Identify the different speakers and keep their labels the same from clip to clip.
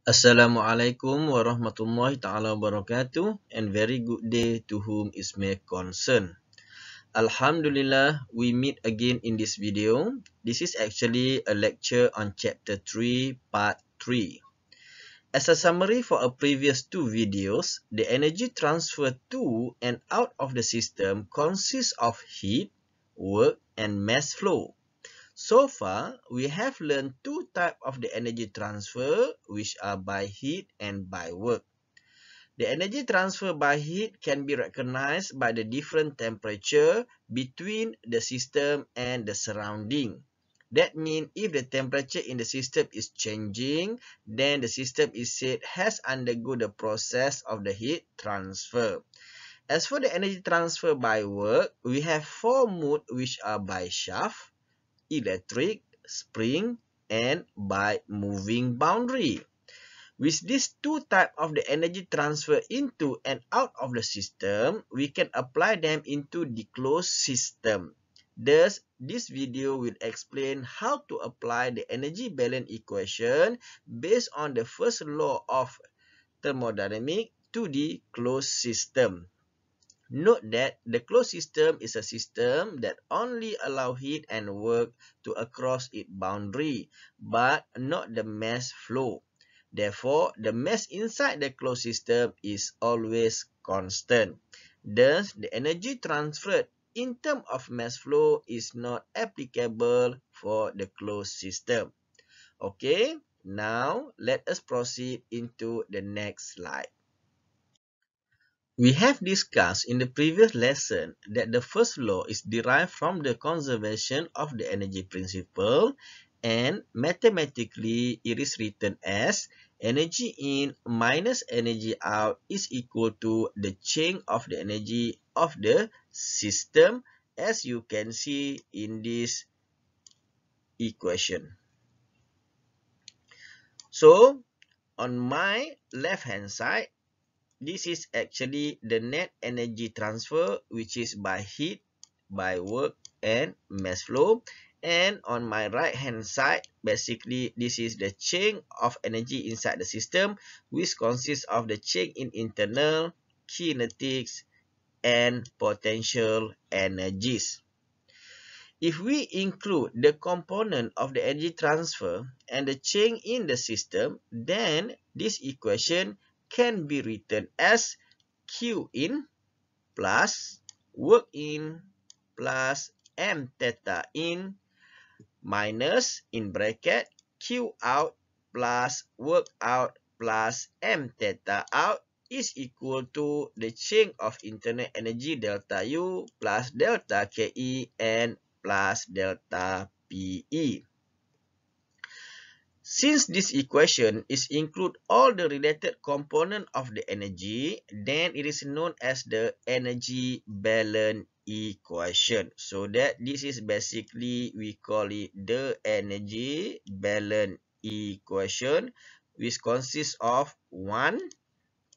Speaker 1: Assalamualaikum warahmatullahi ta'ala wabarakatuh, and very good day to whom is may concern. Alhamdulillah, we meet again in this video. This is actually a lecture on chapter 3, part 3. As a summary for our previous two videos, the energy transfer to and out of the system consists of heat, work, and mass flow. So far, we have learned two types of the energy transfer, which are by heat and by work. The energy transfer by heat can be recognized by the different temperature between the system and the surrounding. That means if the temperature in the system is changing, then the system is said has undergone the process of the heat transfer. As for the energy transfer by work, we have four modes which are by shaft, electric, spring, and by moving boundary. With these two types of the energy transfer into and out of the system, we can apply them into the closed system. Thus, this video will explain how to apply the energy balance equation based on the first law of thermodynamics to the closed system. Note that the closed system is a system that only allows heat and work to cross its boundary, but not the mass flow. Therefore, the mass inside the closed system is always constant. Thus, the energy transferred in terms of mass flow is not applicable for the closed system. Okay, now let us proceed into the next slide. We have discussed in the previous lesson that the first law is derived from the conservation of the energy principle, and mathematically it is written as energy in minus energy out is equal to the change of the energy of the system, as you can see in this equation. So on my left hand side, this is actually the net energy transfer, which is by heat, by work, and mass flow. And on my right hand side, basically this is the change of energy inside the system, which consists of the change in internal, kinetics, and potential energies. If we include the component of the energy transfer and the change in the system, then this equation can be written as Q in plus work in plus M theta in minus in bracket Q out plus work out plus M theta out is equal to the change of internal energy delta U plus delta KE and plus delta PE. Since this equation is include all the related component of the energy, then it is known as the energy balance equation. So that this is basically, we call it the energy balance equation, which consists of 1,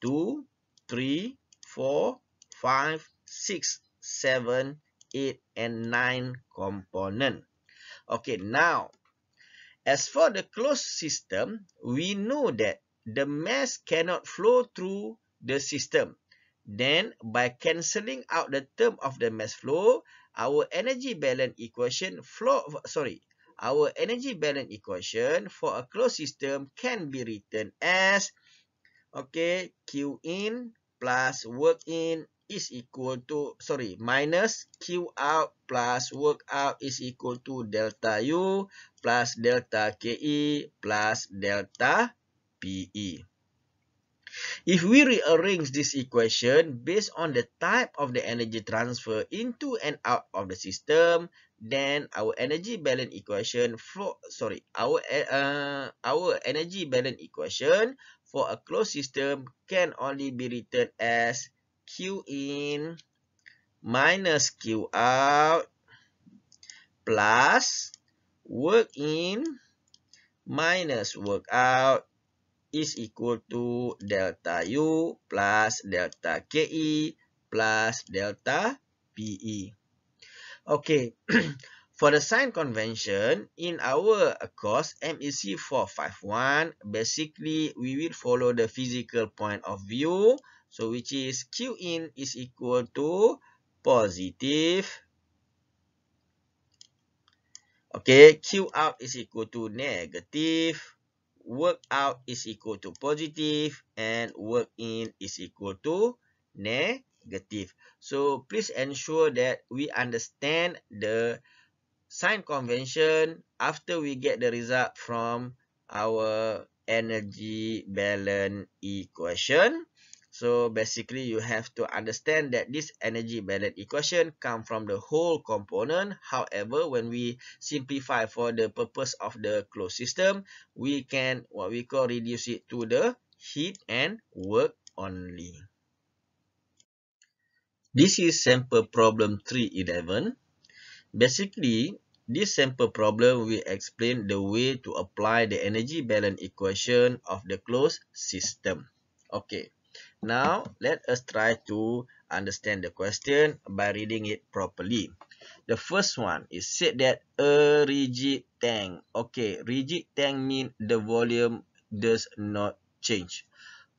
Speaker 1: 2, 3, 4, 5, 6, 7, 8, and 9 component. Okay, now, as for the closed system, we know that the mass cannot flow through the system. Then, by cancelling out the term of the mass flow, our energy balance equation our energy balance equation for a closed system can be written as, okay, Q in plus work in is equal to, minus Q out plus work out is equal to delta U plus delta KE plus delta PE. If we rearrange this equation based on the type of the energy transfer into and out of the system, then our energy balance equation our energy balance equation for a closed system can only be written as Q in minus Q out plus work in minus work out is equal to delta U plus delta KE plus delta PE. Okay, For the sign convention, in our course MEC 451, basically we will follow the physical point of view. So which is Q in is equal to positive. Okay, Q out is equal to negative. Work out is equal to positive. And work in is equal to negative. So please ensure that we understand the sign convention after we get the result from our energy balance equation. So basically you have to understand that this energy balance equation come from the whole component. However, when we simplify for the purpose of the closed system, we can what we call reduce it to the heat and work only. This is sample problem 311. Basically, this sample problem will explain the way to apply the energy balance equation of the closed system. Okay, now let us try to understand the question by reading it properly. The first one is said that a rigid tank. Okay, rigid tank means the volume does not change.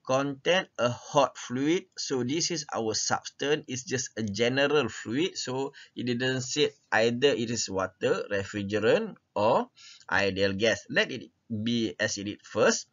Speaker 1: Contain a hot fluid, so this is our substance. It's just a general fluid, so it didn't say either it is water, refrigerant, or ideal gas. Let it be as it is first.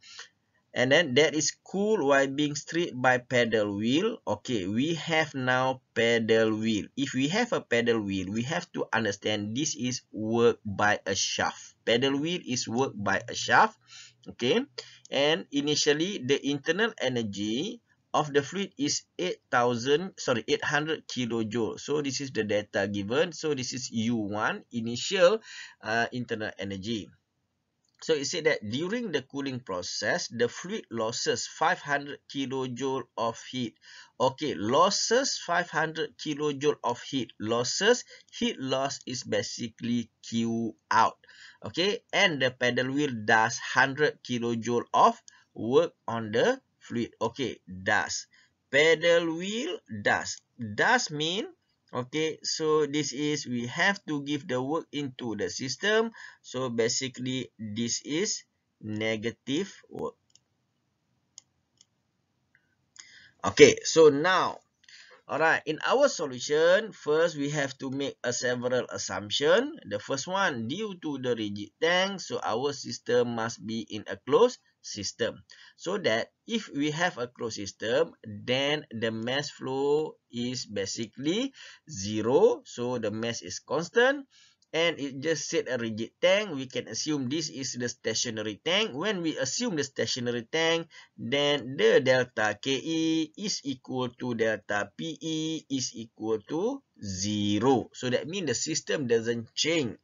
Speaker 1: And then that is cool while being stirred by paddle wheel. Okay, we have now paddle wheel. If we have a paddle wheel, we have to understand this is work by a shaft. Paddle wheel is work by a shaft. Okay, and initially the internal energy of the fluid is 800 kilojoule. So this is the data given. So this is U1, initial internal energy. So it said that during the cooling process, the fluid losses 500 kilojoule of heat. Okay, losses 500 kilojoule of heat. Losses, heat loss is basically Q out. Okay, and the paddle wheel does 100 kilojoule of work on the fluid. Okay, does. Paddle wheel does. Does mean, okay, so this is, we have to give the work into the system. So basically, this is negative work. Okay, so now, alright, in our solution, first we have to make several assumptions. The first one, due to the rigid tank, so our system must be in a closed system. So that if we have a closed system, then the mass flow is basically zero. So the mass is constant. And it just said a rigid tank. We can assume this is the stationary tank. When we assume the stationary tank, then the delta KE is equal to delta PE is equal to 0. So that means the system doesn't change.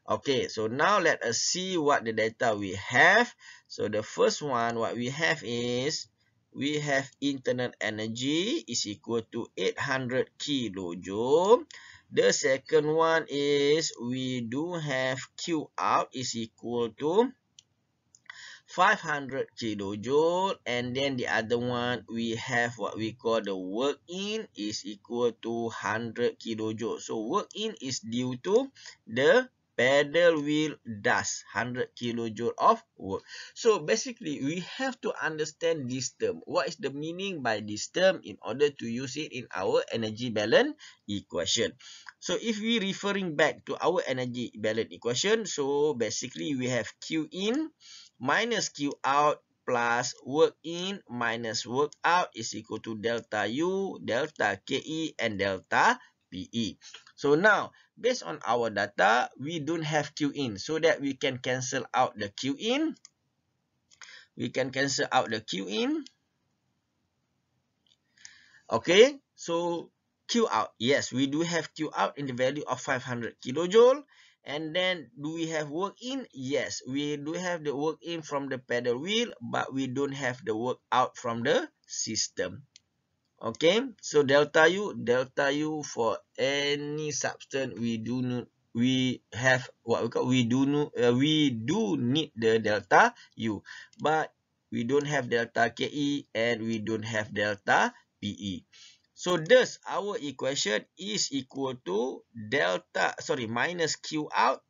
Speaker 1: Okay, so now let us see what the data we have. So the first one, what we have is, we have internal energy is equal to 800 kilojoule. The second one is, we do have Q out is equal to 500 kilojoule, and then the other one we have what we call the work in is equal to 100 kilojoule. So work in is due to the paddle wheel does 100 kilojoule of work. So basically we have to understand this term. What is the meaning by this term in order to use it in our energy balance equation? So if we referring back to our energy balance equation, so basically we have Q in minus Q out plus work in minus work out is equal to delta U, delta KE, and delta PE. So now, based on our data, we don't have Q in, so that we can cancel out the Q in. We can cancel out the Q in. Okay, so Q out. Yes, we do have Q out in the value of 500 kilojoule. And then, do we have work in? Yes, we do have the work in from the paddle wheel, but we don't have the work out from the system. Okay, so delta U for any substance, we have what we call, we do need the delta U, but we don't have delta KE and we don't have delta PE. So thus our equation is equal to minus Q out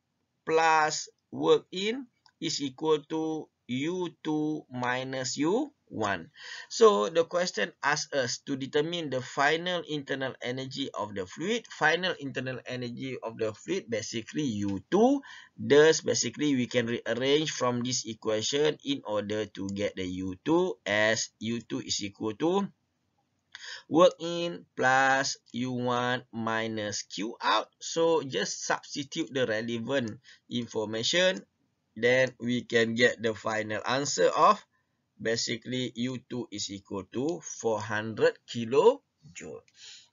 Speaker 1: plus work in is equal to U2 minus U1. So the question asks us to determine the final internal energy of the fluid. Final internal energy of the fluid basically U2. Thus basically we can rearrange from this equation in order to get the U2 as U2 is equal to work in plus U1 minus Q out. So just substitute the relevant information, then we can get the final answer of basically U2 is equal to 400 kilojoule.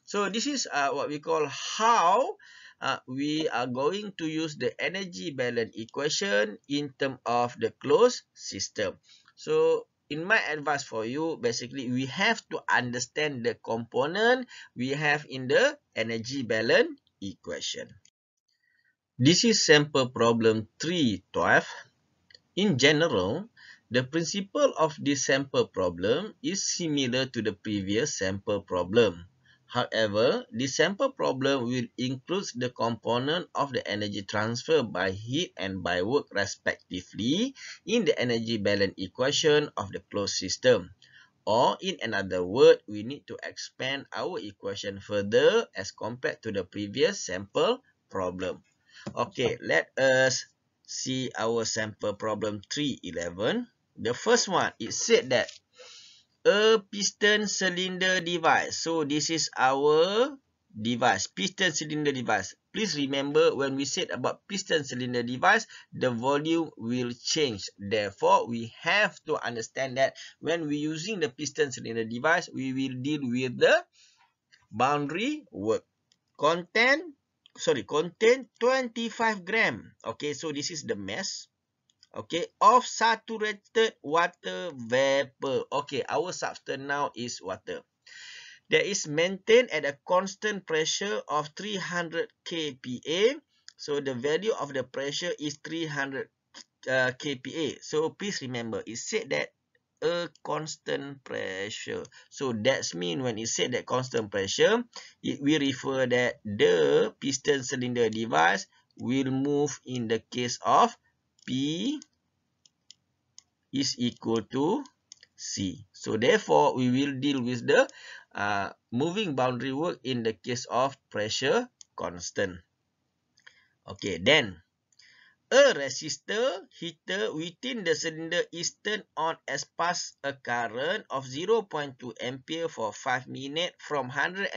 Speaker 1: So this is what we call how we are going to use the energy balance equation in terms of the closed system. So in my advice for you, basically we have to understand the component we have in the energy balance equation. This is sample problem 312. In general, the principle of this sample problem is similar to the previous sample problem. However, the sample problem will include the component of the energy transfer by heat and by work respectively in the energy balance equation of the closed system. Or in another word, we need to expand our equation further as compared to the previous sample problem. Okay, let us see our sample problem 311. The first one, it said that a piston cylinder device. So this is our device, piston cylinder device. Please remember when we said about piston cylinder device, the volume will change. Therefore, we have to understand that when we're using the piston cylinder device, we will deal with the boundary work. Contain 25 gram. Okay, so this is the mass. Okay, of saturated water vapor. Okay, our substance now is water. That is maintained at a constant pressure of 300 kPa. So the value of the pressure is 300 kPa. So please remember, it said that a constant pressure. So that's mean when it said that constant pressure, it will refer that the piston cylinder device will move in the case of P is equal to C. So therefore, we will deal with the moving boundary work in the case of pressure constant. Okay, then a resistor heater within the cylinder is turned on as pass a current of 0.2 ampere for 5 minutes from 120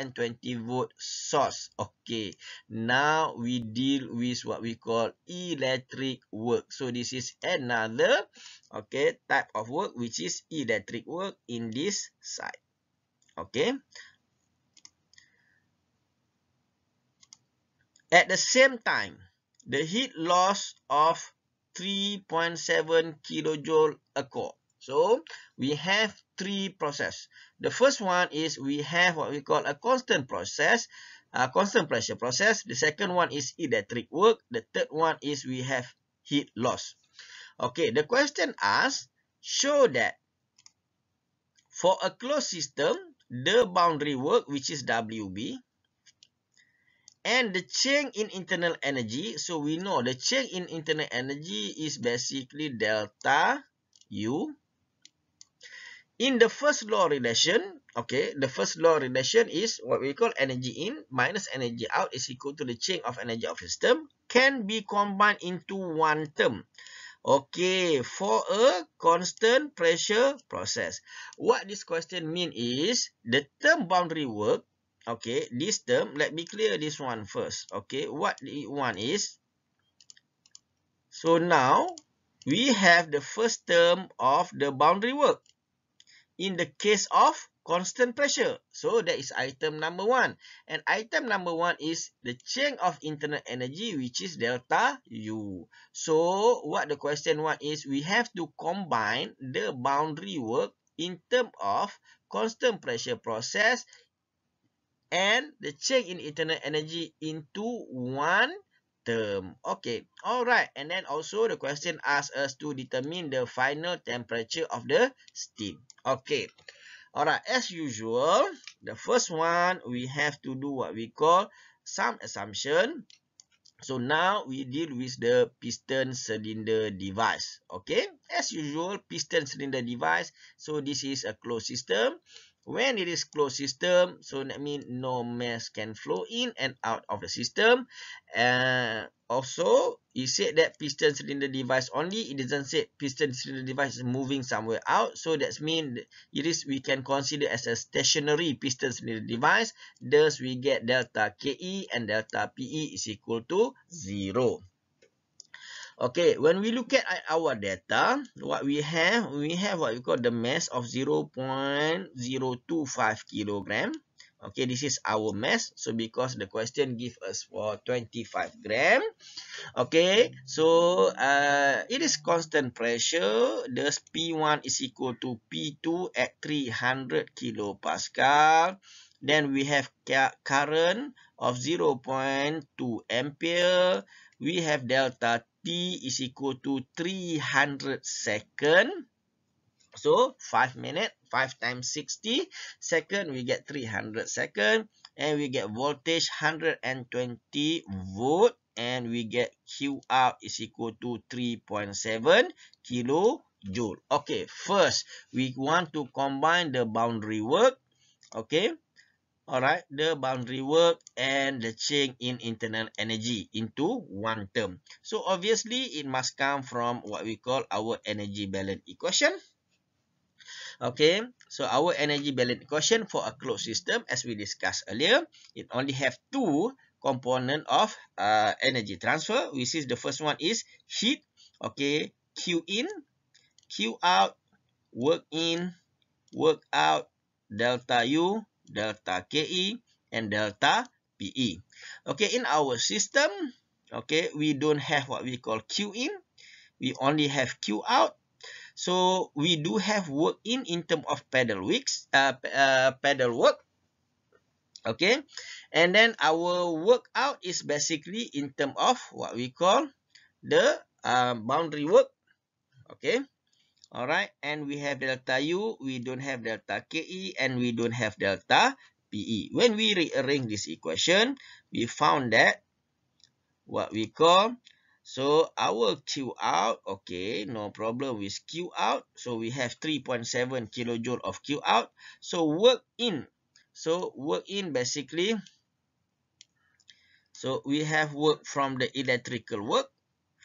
Speaker 1: volt source. Okay, now we deal with what we call electric work. So this is another type of work which is electric work in this side. Okay. At the same time, the heat loss of 3.7 kilojoule occur. So we have three processes. The first one is we have what we call a constant process, constant pressure process. The second one is electric work. The third one is we have heat loss. Okay, the question asks, show that for a closed system, the boundary work, which is WB, and the change in internal energy, so we know the change in internal energy is basically delta U. In the first law relation, okay, the first law relation is what we call energy in minus energy out is equal to the change of energy of system, can be combined into one term. Okay, for a constant pressure process. What this question means is the term boundary work. Okay, this term, let me clear this one first. Okay, what the one is. So now, we have the first term of the boundary work. In the case of constant pressure. So that is item number 1. And item number 1 is the change of internal energy, which is delta U. So what the question one is, we have to combine the boundary work in terms of constant pressure process and the change in internal energy into one term. Okay, alright. And then also the question asks us to determine the final temperature of the steam. Okay, Alright, as usual, the first one, we have to do what we call some assumption. So now we deal with the piston cylinder device. Okay, as usual, piston cylinder device. So this is a closed system. When it is closed system, so that means no mass can flow in and out of the system. Also, it said that piston cylinder device only. It doesn't say piston cylinder device is moving somewhere out. So that means we can consider as a stationary piston cylinder device. Thus, we get delta KE and delta PE is equal to 0. Okay, when we look at our data, what we have what we call the mass of 0.025 kilogram. Okay, this is our mass. So because the question gives us for 25 gram. Okay, so it is constant pressure. Thus P1 is equal to P2 at 300 kilopascal. Then we have current of 0.2 ampere. We have delta T is equal to 300 second. So 5 minutes, 5 times 60 second, we get 300 second. And we get voltage 120 volt. And we get Q out is equal to 3.7 kilojoule. Okay, first, we want to combine the boundary work. Okay. Alright, the boundary work and the change in internal energy into one term. So obviously, it must come from what we call our energy balance equation. Okay, so our energy balance equation for a closed system, as we discussed earlier, it only have two component of energy transfer, which is the first one is heat. Okay, Q in, Q out, work in, work out, delta U, delta KE, and delta PE. Okay, in our system, okay, we don't have what we call Q in. We only have Q out. So we do have work in terms of pedal work. Okay, and then our work out is basically in terms of what we call the boundary work. Okay. Alright, and we have delta U, we don't have delta KE, and we don't have delta PE. When we rearrange this equation, we found that what we call, so our Q out, okay, no problem with Q out. So we have 3.7 kilojoule of Q out. So work in. So work in basically, so we have work from the electrical work.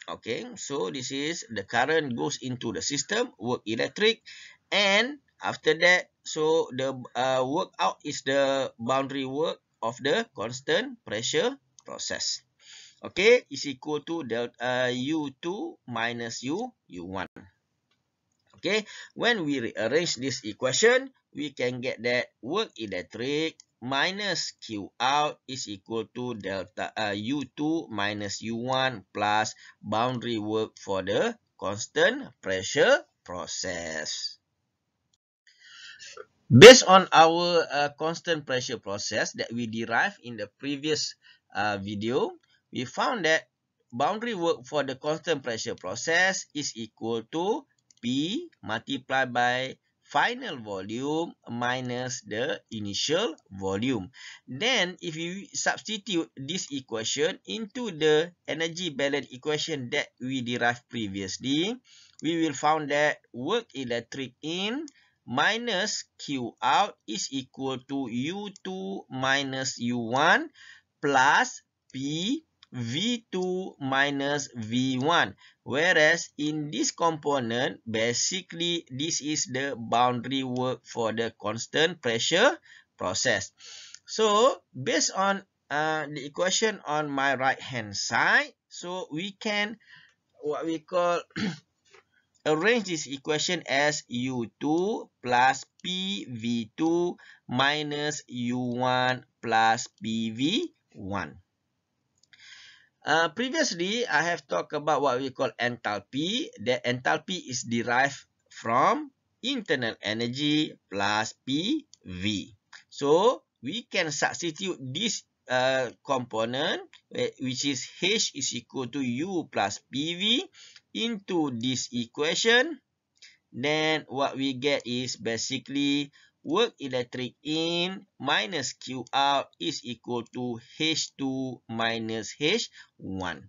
Speaker 1: Okay, so this is the current goes into the system, work electric, and after that, so the work out is the boundary work of the constant pressure process. Okay, is equal to delta U2 minus U1. Okay, when we rearrange this equation, we can get that work electric minus Q out is equal to delta U2 minus U1 plus boundary work for the constant pressure process. Based on our constant pressure process that we derived in the previous video, we found that boundary work for the constant pressure process is equal to P multiplied by final volume minus the initial volume. Then, if you substitute this equation into the energy balance equation that we derived previously, we will find that work electric in minus Q out is equal to U2 minus U1 plus P V2 minus V1. Whereas in this component, basically this is the boundary work for the constant pressure process. So based on the equation on my right hand side, so we can what we call arrange this equation as U2 plus PV2 minus U1 plus PV1. Previously, I have talked about what we call enthalpy. The enthalpy is derived from internal energy plus PV. So, we can substitute this component, which is H is equal to U plus PV, into this equation. Then what we get is basically work electric in minus Q out is equal to H2 minus H1.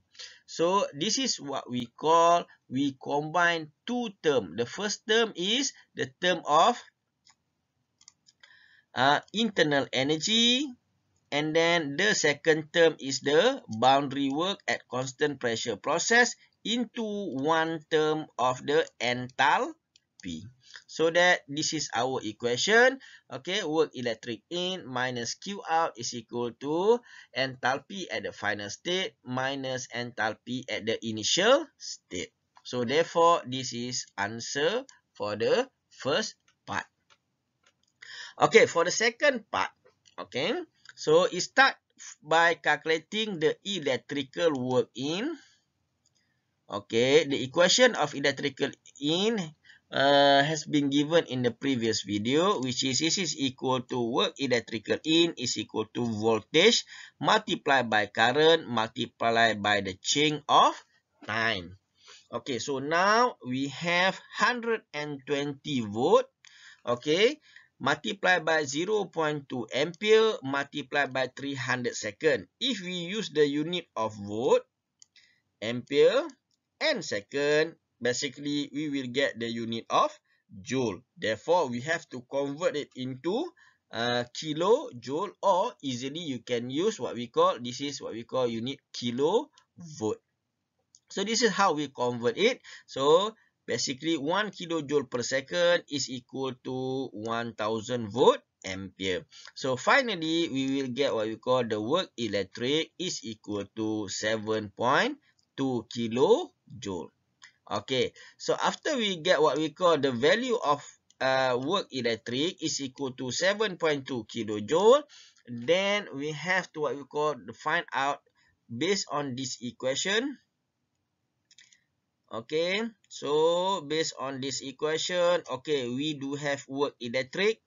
Speaker 1: So this is what we call, we combine two terms. The first term is the term of internal energy, and then the second term is the boundary work at constant pressure process into one term of the enthalpy. So that this is our equation. Okay, work electric in minus Q out is equal to enthalpy at the final state minus enthalpy at the initial state. So therefore, this is answer for the first part. Okay, for the second part, okay, so it start by calculating the electrical work in. Okay, the equation of electrical in has been given in the previous video, which is this is equal to work electrical in is equal to voltage multiplied by current multiplied by the change of time. Okay, so now we have 120 volt. Okay, multiplied by 0.2 ampere multiplied by 300 second. If we use the unit of volt, ampere, and second, basically we will get the unit of joule. Therefore, we have to convert it into kilojoule, or easily you can use what we call, this is what we call unit kilovolt. So this is how we convert it. So basically 1 kilojoule per second is equal to 1000 volt ampere. So finally we will get what we call the work electric is equal to 7.2 kilojoule. Okay, so after we get what we call the value of work electric is equal to 7.2 kilojoule, then we have to what we call find out based on this equation. Okay, so based on this equation, okay, we do have work electric,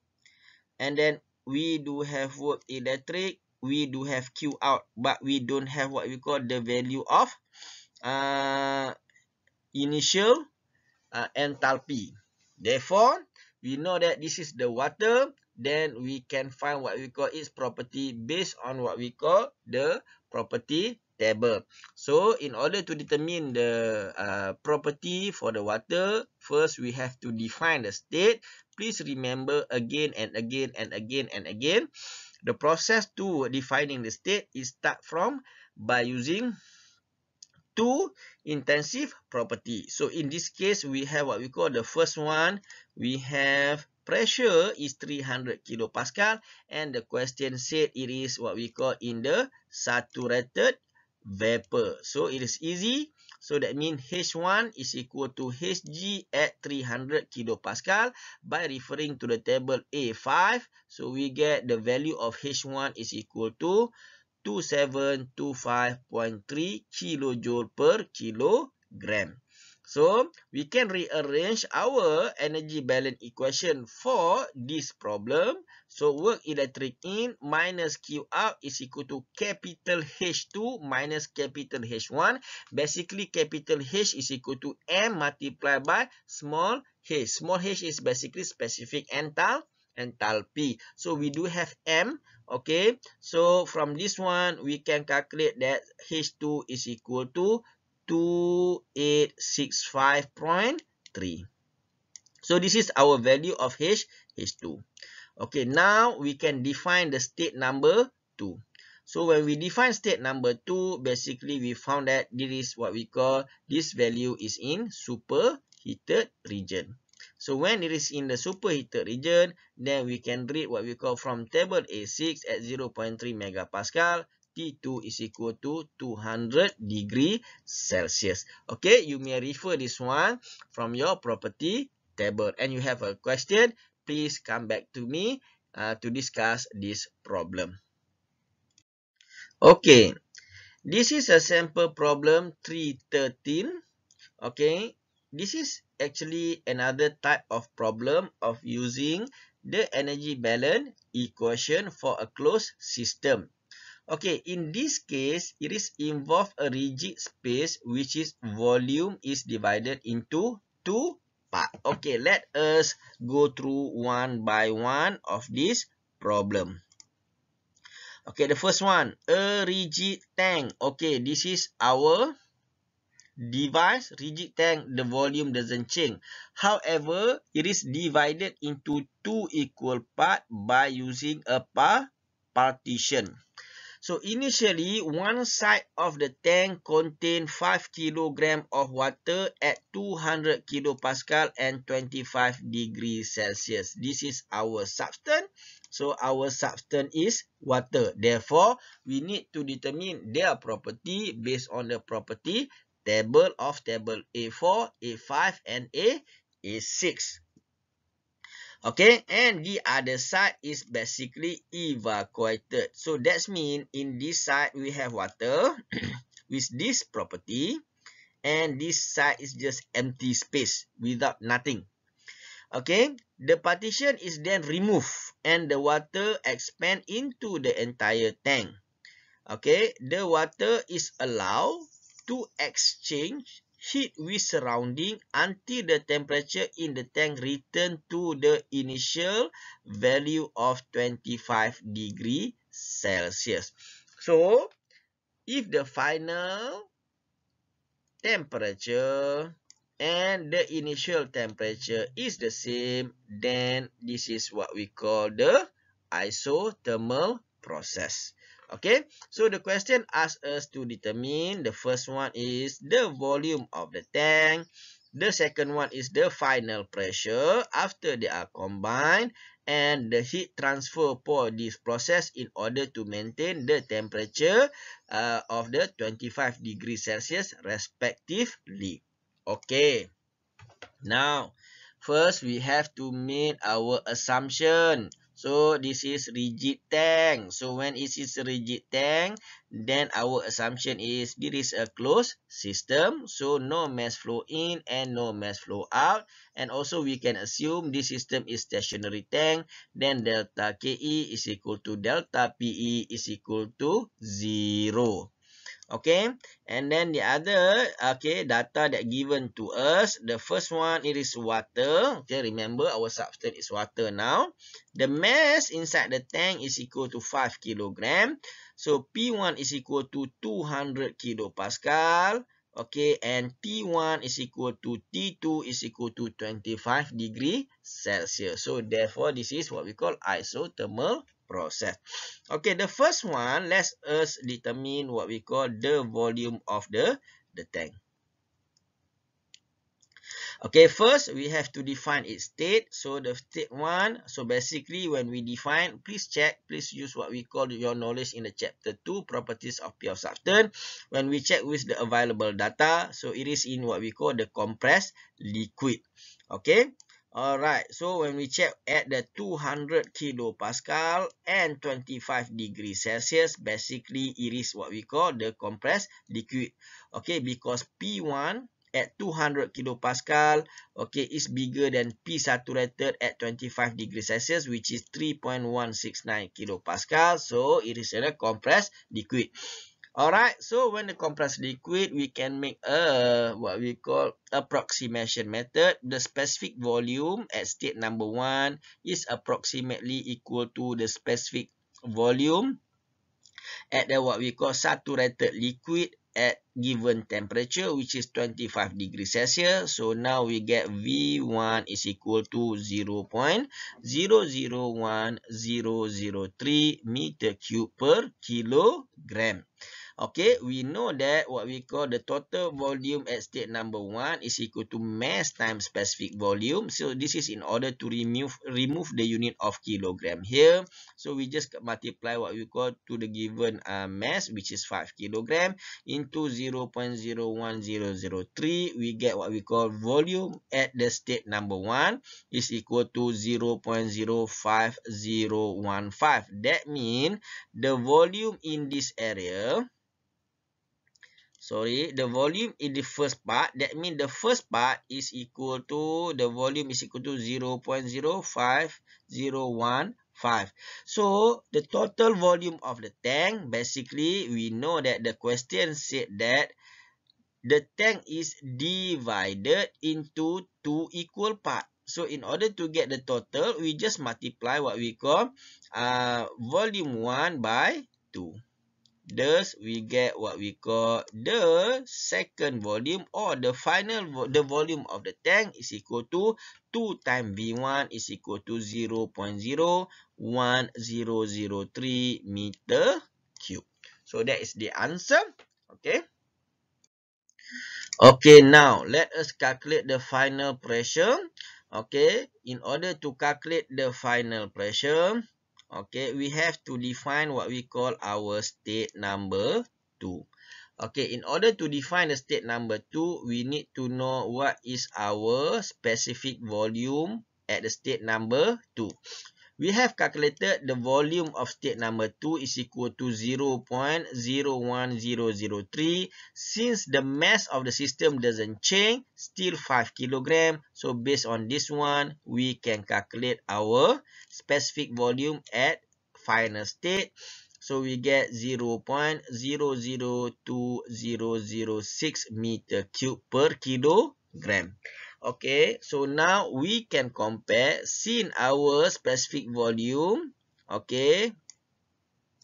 Speaker 1: and then we do have work electric, we do have Q out, but we don't have what we call the value of initial enthalpy. Therefore, we know that this is the water, then we can find what we call its property based on what we call the property table. So in order to determine the property for the water, first we have to define the state. Please remember again and again and again and again, the process to defining the state is start from by using two intensive property. So in this case, we have what we call the first one, we have pressure is 300 kilopascal, and the question said it is what we call in the saturated vapor. So it is easy. So that means H1 is equal to Hg at 300 kilopascal by referring to the table A5. So we get the value of H1 is equal to 2725.3 kilojoule per kilogram. So we can rearrange our energy balance equation for this problem. So work electric in minus Q out is equal to capital H2 minus capital H1. Basically capital H is equal to M multiplied by small h. Small h is basically specific enthalpy. So we do have M. Okay, so from this one we can calculate that H2 is equal to 2865.3. So this is our value of H2. Okay, now we can define the state number 2. So when we define state number 2, basically we found that this is what we call, this value is in superheated region. So when it is in the superheated region, then we can read what we call from table A6 at 0.3 megapascal, T2 is equal to 200 degree Celsius. Okay, you may refer this one from your property table. And you have a question, please come back to me to discuss this problem. Okay, this is a sample problem 313. Okay, this is actually another type of problem of using the energy balance equation for a closed system. Okay, in this case, it is involve a rigid space which is volume is divided into two part. Okay, let us go through one by one of this problem. Okay, the first one, a rigid tank. Okay, this is our device, rigid tank, the volume doesn't change. However, it is divided into two equal parts by using a partition. So initially, one side of the tank contains 5 kg of water at 200 kilopascal and 25 degrees Celsius. This is our substance. So our substance is water. Therefore, we need to determine their property based on the property table of table A4, A5, and A6. Okay, and the other side is basically evacuated. So that means in this side we have water with this property, and this side is just empty space without nothing. Okay, the partition is then removed and the water expand into the entire tank. Okay, the water is allowed to exchange heat with surrounding until the temperature in the tank return to the initial value of 25 degrees Celsius. So, if the final temperature and the initial temperature is the same, then this is what we call the isothermal process. Okay, so the question asks us to determine, the first one is the volume of the tank, the second one is the final pressure after they are combined, and the heat transfer for this process in order to maintain the temperature of the 25 degrees Celsius respectively. Okay, now first we have to make our assumption. So this is rigid tank. So when it is a rigid tank, then our assumption is this is a closed system. So no mass flow in and no mass flow out. And also we can assume this system is stationary tank. Then delta KE is equal to delta PE is equal to 0. Okay, and then the other data that given to us, the first one, it is water. Okay, remember our substance is water now. The mass inside the tank is equal to 5 kg. So P1 is equal to 200 kilopascal. Okay, and T1 is equal to T2 is equal to 25 degree Celsius. So therefore this is what we call isothermal process. Okay, the first one, let us determine what we call the volume of the tank. Okay, first we have to define its state. So the state one, so basically when we define, please use what we call your knowledge in the chapter 2, properties of pure substance. When we check with the available data, so it is in what we call the compressed liquid. Okay. Alright, so when we check at the 200 kilopascal and 25 degrees Celsius, basically it is what we call the compressed liquid. Okay, because P1 at 200 kilopascal, okay, is bigger than P saturated at 25 degrees Celsius, which is 3.169 kilopascal. So it is a compressed liquid. Alright, so when the compressed liquid, we can make a what we call approximation method. The specific volume at state number 1 is approximately equal to the specific volume at the what we call saturated liquid at given temperature, which is 25 degrees Celsius. So now we get V1 is equal to 0.001003 meter cube per kilogram. Okay, we know that what we call the total volume at state number 1 is equal to mass times specific volume. So this is in order to remove the unit of kilogram here. So we just multiply what we call to the given mass, which is 5 kilogram, into 0.01003. We get what we call volume at the state number 1 is equal to 0.05015. That means the volume in this area, the volume in the first part, that means the first part is equal to, the volume is equal to 0.05015. So the total volume of the tank, basically we know that the question said that the tank is divided into two equal parts. So in order to get the total, we just multiply what we call volume 1 by 2. Thus, we get what we call the second volume, or the volume of the tank is equal to 2 times V1 is equal to 0.01003 meter cube. So that is the answer. Okay. Okay, now let us calculate the final pressure. Okay, in order to calculate the final pressure, okay, we have to define what we call our state number 2. Okay, in order to define the state number 2, we need to know what is our specific volume at the state number 2. We have calculated the volume of state number 2 is equal to 0.01003. Since the mass of the system doesn't change, still 5 kg. So based on this one, we can calculate our specific volume at final state. So we get 0.002006 meter cube per kilogram. Okay, so now we can compare, since our specific volume, okay,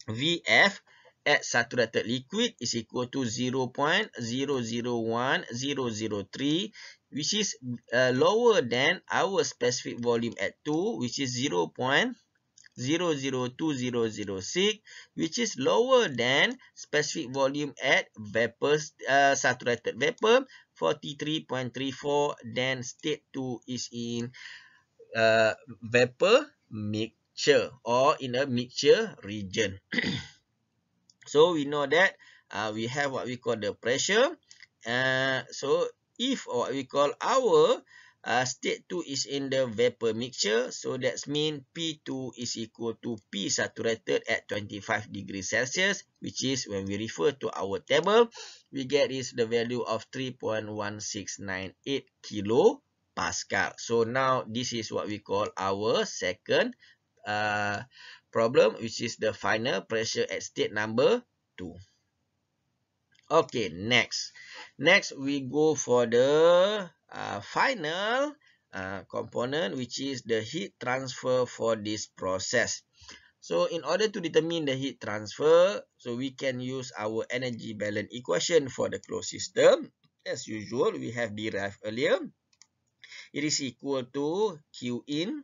Speaker 1: VF at saturated liquid is equal to 0.001003, which is lower than our specific volume at 2, which is 0.002006, which is lower than specific volume at vapor, saturated vapor 43.34. Then state 2 is in vapor mixture, or in a mixture region. So we know that we have what we call the pressure. So if what we call our state 2 is in the vapor mixture, so that means P2 is equal to P saturated at 25 degrees Celsius, which is when we refer to our table, we get is the value of 3.1698 kilopascal. So now this is what we call our second problem, which is the final pressure at state number 2. Okay, next we go for the final component, which is the heat transfer for this process. So in order to determine the heat transfer, so we can use our energy balance equation for the closed system. As usual, we have derived earlier. It is equal to Q in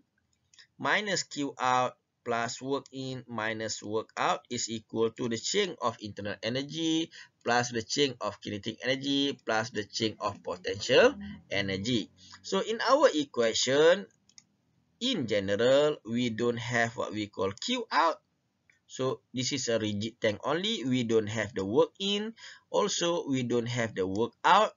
Speaker 1: minus Q out plus work in minus work out is equal to the change of internal energy plus the change of kinetic energy plus the change of potential energy. So in our equation, in general, we don't have what we call Q out. So this is a rigid tank only. We don't have the work in. Also, we don't have the work out.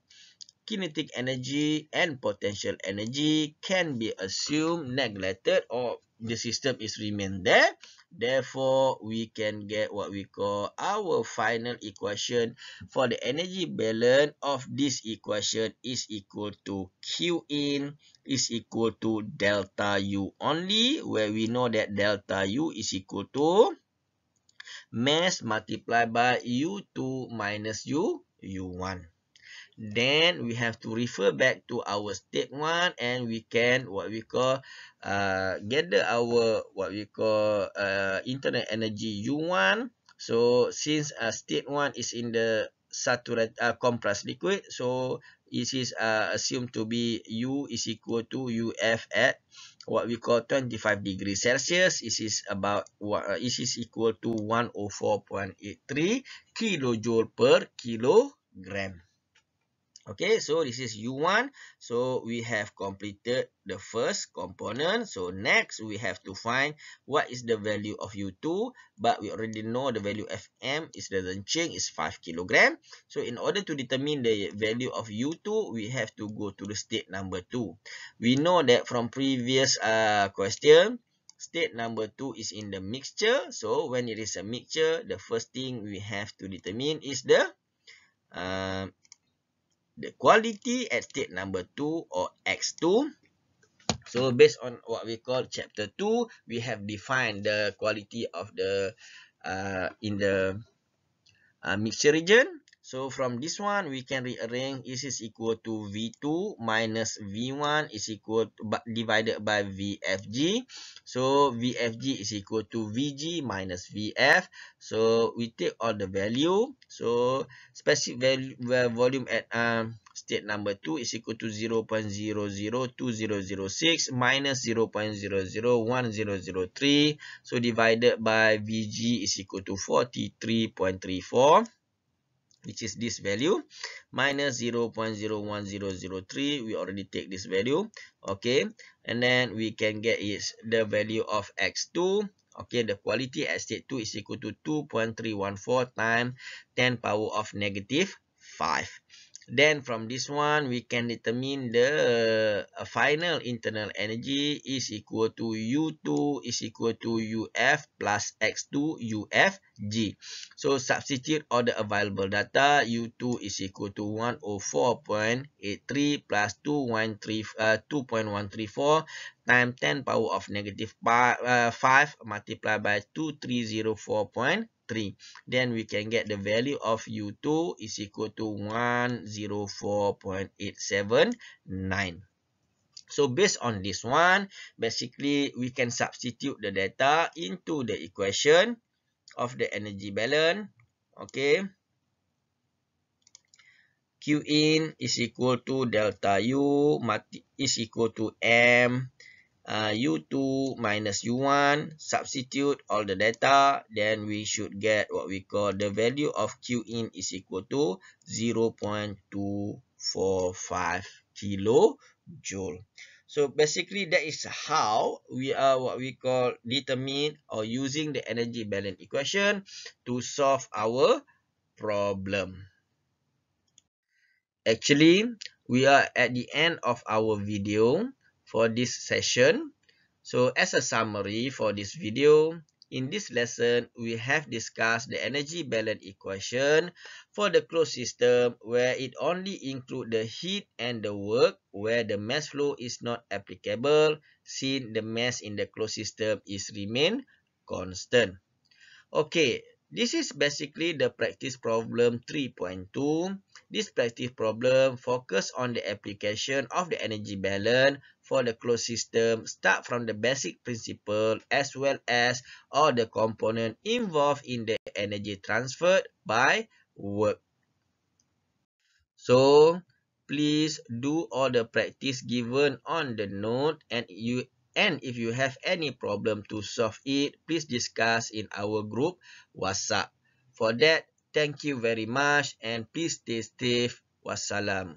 Speaker 1: Kinetic energy and potential energy can be assumed neglected, or the system is remain there. Therefore, we can get what we call our final equation for the energy balance of this equation is equal to Q in is equal to delta U only, where we know that delta U is equal to mass multiplied by U2 minus U1. Then we have to refer back to our state 1, and we can what we call gather our what we call internal energy U1. So since state 1 is in the saturated compressed liquid, so it is assumed to be U is equal to UF at what we call 25 degrees Celsius. This is about this is equal to 104.83 kilojoule per kilogram. Okay, so this is U1. So we have completed the first component. So next we have to find what is the value of U2, but we already know the value of M is doesn't change, is 5 kg. So in order to determine the value of U2, we have to go to the state number 2. We know that from previous question, state number 2 is in the mixture. So when it is a mixture, the first thing we have to determine is the quality at state number 2, or X2. So based on what we call chapter 2, we have defined the quality of the in the mixture region. So from this one, we can rearrange this is equal to V2 minus V1 is equal to, divided by VFG. So VFG is equal to VG minus VF. So we take all the value. So specific value volume at state number 2 is equal to 0.002006 minus 0.001003. So divided by VG is equal to 43.34. Which is this value minus 0.01003. We already take this value, okay, and then we can get is the value of x2. Okay, the quality at state 2 is equal to 2.314 times 10 power of negative 5. Then from this one, we can determine the final internal energy is equal to U2 is equal to UF plus X2 UFG. So substitute all the available data. U2 is equal to 104.83 plus 2.134 times 10 power of negative 5 multiplied by 2304.3. Then we can get the value of U2 is equal to 104.879. So based on this one, basically we can substitute the data into the equation of the energy balance. Okay. Q in is equal to delta U is equal to M U2 minus U1, substitute all the data, then we should get what we call the value of Q in is equal to 0.245 kilojoule. So basically that is how we are what we call determine or using the energy balance equation to solve our problem. Actually, we are at the end of our video for this session. So as a summary for this video, in this lesson, we have discussed the energy balance equation for the closed system where it only includes the heat and the work where the mass flow is not applicable since the mass in the closed system is remain constant. Okay, this is basically the practice problem 3.2. This practice problem focus on the application of the energy balance for the closed system, start from the basic principle as well as all the components involved in the energy transferred by work. So please do all the practice given on the note, and if you have any problem to solve it, please discuss in our group WhatsApp. For that, thank you very much and please stay safe. Wassalam.